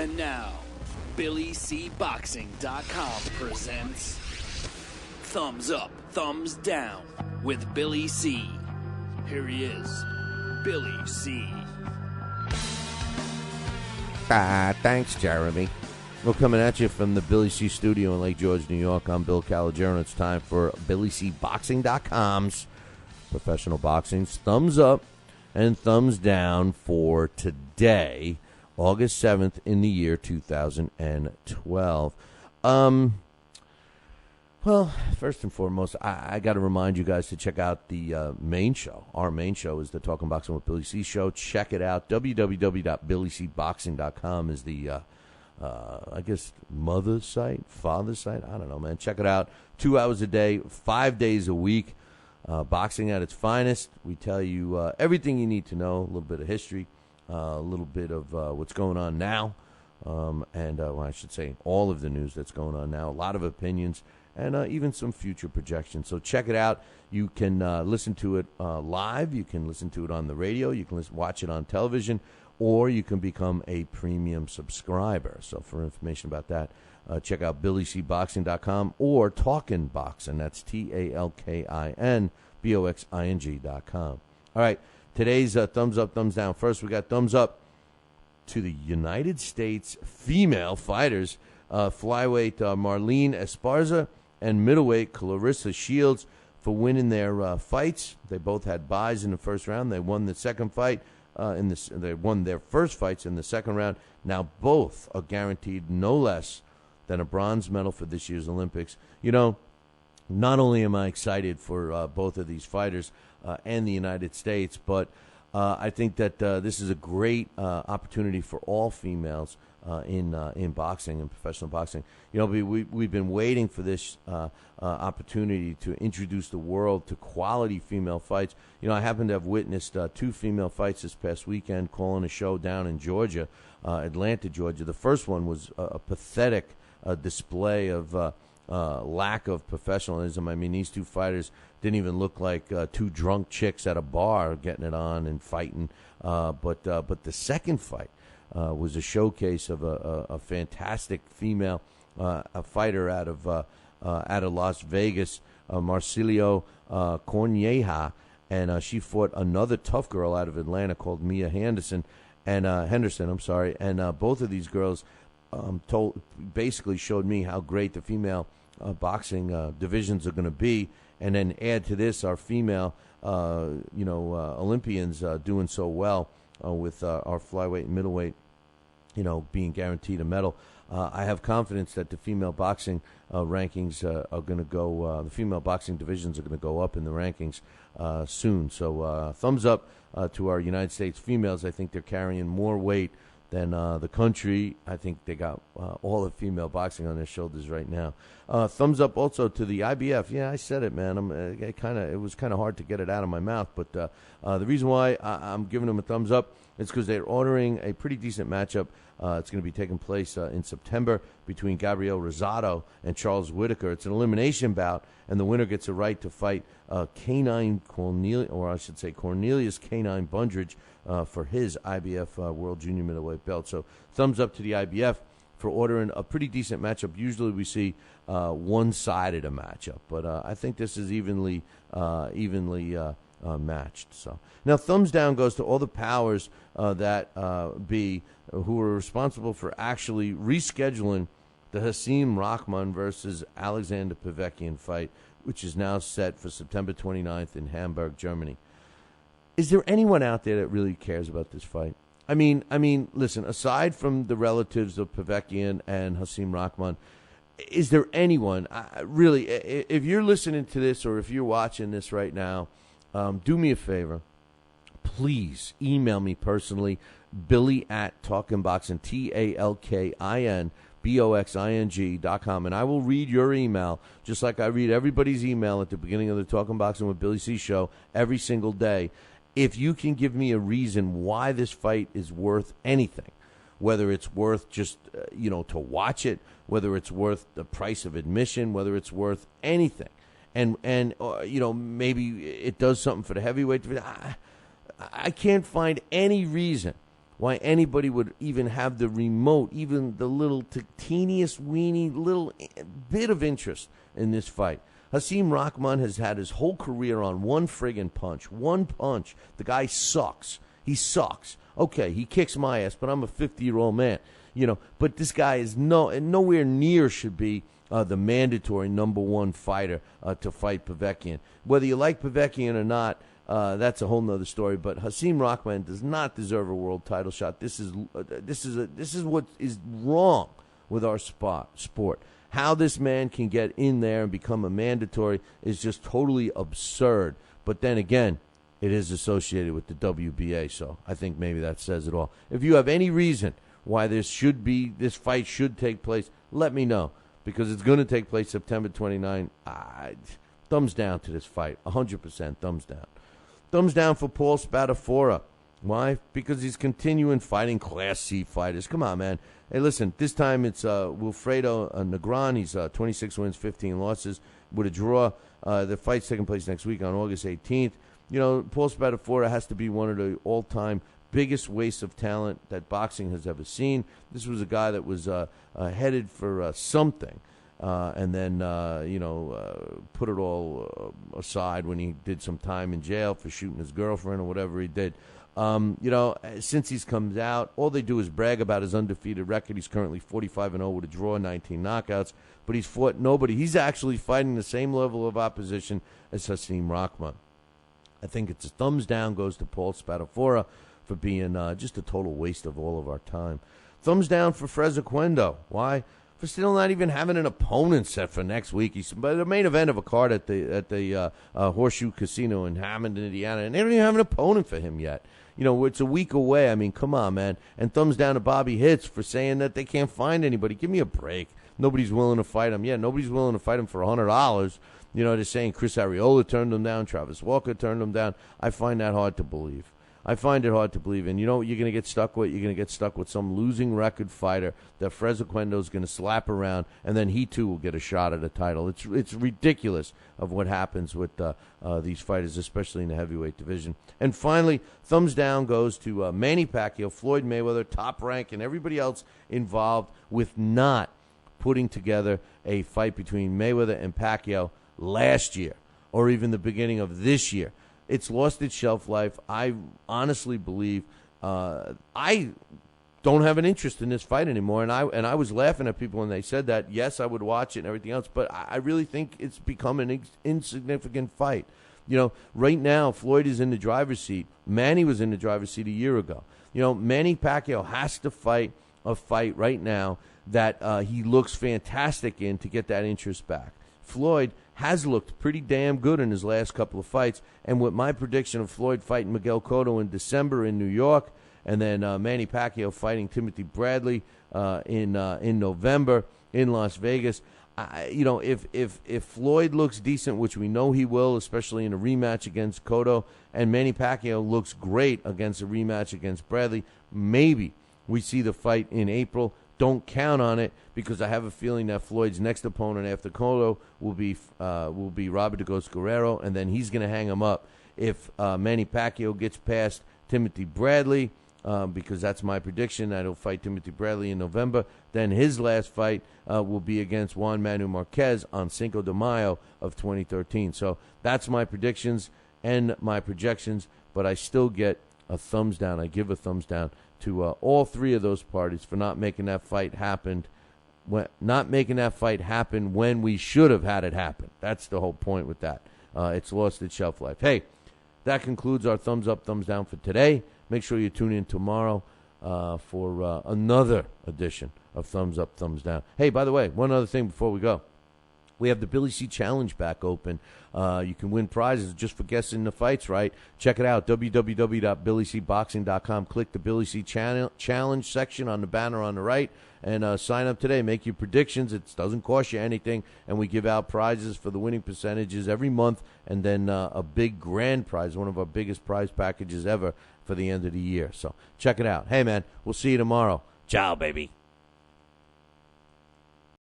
And now, BillyCBoxing.com presents Thumbs Up, Thumbs Down with Billy C. Here he is, Billy C. Thanks, Jeremy. We're coming at you from the Billy C studio in Lake George, New York. I'm Bill Calogero. It's time for BillyCBoxing.com's professional boxing's Thumbs Up and Thumbs Down for today, August 7th in the year 2012. Well, first and foremost, I got to remind you guys to check out the main show. Our main show is the Talking Boxing with Billy C show. Check it out. www.BillyCBoxing.com is the, I guess, father site. I don't know, man. Check it out. 2 hours a day, 5 days a week. Boxing at its finest. We tell you everything you need to know, a little bit of history, a little bit of what's going on now, and I should say all of the news that's going on now, a lot of opinions, and even some future projections. So check it out. You can listen to it live. You can listen to it on the radio. You can watch it on television, or you can become a premium subscriber. So for information about that, check out BillyCBoxing.com or Talkin' Boxing. That's TalkinBoxing.com. All right, today's thumbs up, thumbs down. First, we got thumbs up to the United States female fighters, flyweight Marlene Esparza and middleweight Clarissa Shields, for winning their fights. They both had buys in the first round. They won the second fight. They won their first fights in the second round. Now both are guaranteed no less than a bronze medal for this year's Olympics. You know, not only am I excited for both of these fighters and the United States, but I think that this is a great opportunity for all females in boxing and professional boxing. You know, we've been waiting for this opportunity to introduce the world to quality female fights. You know, I happen to have witnessed two female fights this past weekend, calling a show down in Georgia, Atlanta, Georgia. The first one was a pathetic display of lack of professionalism. I mean, these two fighters didn't even look like two drunk chicks at a bar getting it on and fighting. But the second fight was a showcase of a fantastic female a fighter out of Las Vegas, Marcilio Corneja, and she fought another tough girl out of Atlanta called Mia Henderson, and both of these girls basically showed me how great the female boxing divisions are going to be, and then add to this our female Olympians doing so well with our flyweight and middleweight, being guaranteed a medal. I have confidence that the female boxing rankings are going to go, the female boxing divisions are going to go up in the rankings soon. So thumbs up to our United States females. I think they're carrying more weight than the country. I think they got all of female boxing on their shoulders right now. Thumbs up also to the IBF. Yeah, I said it, man. It was kind of hard to get it out of my mouth, but the reason why I'm giving them a thumbs up is because they're ordering a pretty decent matchup. It's going to be taking place in September between Gabriel Rosado and Charles Whitaker. It's an elimination bout, and the winner gets a right to fight Cornelius Canine Bundridge for his IBF World Junior Middleweight belt. So thumbs up to the IBF for ordering a pretty decent matchup. Usually we see one-sided a matchup, but I think this is evenly matched. So now thumbs down goes to all the powers who are responsible for actually rescheduling the Hasim Rahman versus Alexander Povetkin fight, which is now set for September 29th in Hamburg, Germany. Is there anyone out there that really cares about this fight? I mean, listen, aside from the relatives of Povetkin and Hasim Rahman, is there anyone, really, if you're listening to this or if you're watching this right now, do me a favor. Please email me personally, Billy@TalkinBoxing, TalkinBoxing.com, and I will read your email just like I read everybody's email at the beginning of the Talking Boxing with Billy C show every single day. If you can give me a reason why this fight is worth anything, whether it's worth just to watch it, whether it's worth the price of admission, whether it's worth anything, and maybe it does something for the heavyweight. I can't find any reason why anybody would even have the remote, even the little teeniest, weeny little bit of interest in this fight. Hasim Rahman has had his whole career on one friggin' punch. One punch. The guy sucks. He sucks. Okay, he kicks my ass, but I'm a 50-year-old man. But this guy is nowhere near should be the mandatory number one fighter to fight Povetkian. Whether you like Povetkian or not, that's a whole nother story. But Hasim Rahman does not deserve a world title shot. This is what is wrong with our sport. How this man can get in there and become a mandatory is just totally absurd. But then again, it is associated with the WBA, so I think maybe that says it all. If you have any reason why this fight should take place, let me know, because it's going to take place September 29. Thumbs down to this fight, 100% thumbs down. Thumbs down for Paul Spadafora. Why? Because he's continuing fighting Class C fighters. Come on, man. Hey, listen, this time it's Wilfredo Negron. He's 26 wins, 15 losses with a draw. The fight's taking place next week on August 18th. Paul Spadafora has to be one of the all-time biggest wastes of talent that boxing has ever seen. This was a guy that was headed for something. And then, put it all aside when he did some time in jail for shooting his girlfriend or whatever he did. Since he's come out, all they do is brag about his undefeated record. He's currently 45-0 with a draw, 19 knockouts, but he's fought nobody. He's actually fighting the same level of opposition as Hasim Rahman. I think it's a thumbs down goes to Paul Spadafora for being just a total waste of all of our time. Thumbs down for Frezequendo. Why? For still not even having an opponent set for next week. He's by the main event of a card at the Horseshoe Casino in Hammond, Indiana, and they don't even have an opponent for him yet. It's a week away. I mean, come on, man. And thumbs down to Bobby Hitz for saying that they can't find anybody. Give me a break. Nobody's willing to fight him. Yeah, nobody's willing to fight him for $100. They're saying Chris Arreola turned him down, Travis Walker turned him down. I find that hard to believe. I find it hard to believe. And you know what you're going to get stuck with? You're going to get stuck with some losing record fighter that Frezequendo is going to slap around, and then he, too, will get a shot at a title. It's ridiculous of what happens with these fighters, especially in the heavyweight division. And finally, thumbs down goes to Manny Pacquiao, Floyd Mayweather, Top Rank, and everybody else involved with not putting together a fight between Mayweather and Pacquiao last year or even the beginning of this year. It's lost its shelf life. I honestly believe I don't have an interest in this fight anymore. And I was laughing at people when they said that. Yes, I would watch it and everything else, but I really think it's become an insignificant fight. Right now, Floyd is in the driver's seat. Manny was in the driver's seat a year ago. Manny Pacquiao has to fight a fight right now that he looks fantastic in to get that interest back. Floyd has looked pretty damn good in his last couple of fights, and with my prediction of Floyd fighting Miguel Cotto in December in New York, and then Manny Pacquiao fighting Timothy Bradley in November in Las Vegas, if Floyd looks decent, which we know he will, especially in a rematch against Cotto, and Manny Pacquiao looks great against a rematch against Bradley, maybe we see the fight in April. Don't count on it, because I have a feeling that Floyd's next opponent after Cotto will be Robert DeGoes Guerrero, and then he's going to hang him up. If Manny Pacquiao gets past Timothy Bradley, because that's my prediction that he'll fight Timothy Bradley in November, then his last fight will be against Juan Manuel Marquez on Cinco de Mayo of 2013. So that's my predictions and my projections, but I still get a thumbs down. I give a thumbs down to all three of those parties for not making that fight happen. Not making that fight happen when we should have had it happen. That's the whole point with that. It's lost its shelf life. Hey, that concludes our thumbs up, thumbs down for today. Make sure you tune in tomorrow for another edition of Thumbs Up, Thumbs Down. Hey, by the way, one other thing before we go. We have the Billy C Challenge back open. You can win prizes just for guessing the fights right. Check it out, www.billycboxing.com. Click the Billy C Challenge section on the banner on the right and sign up today. Make your predictions. It doesn't cost you anything, and we give out prizes for the winning percentages every month, and then a big grand prize, one of our biggest prize packages ever for the end of the year. So check it out. Hey, man, we'll see you tomorrow. Ciao, baby.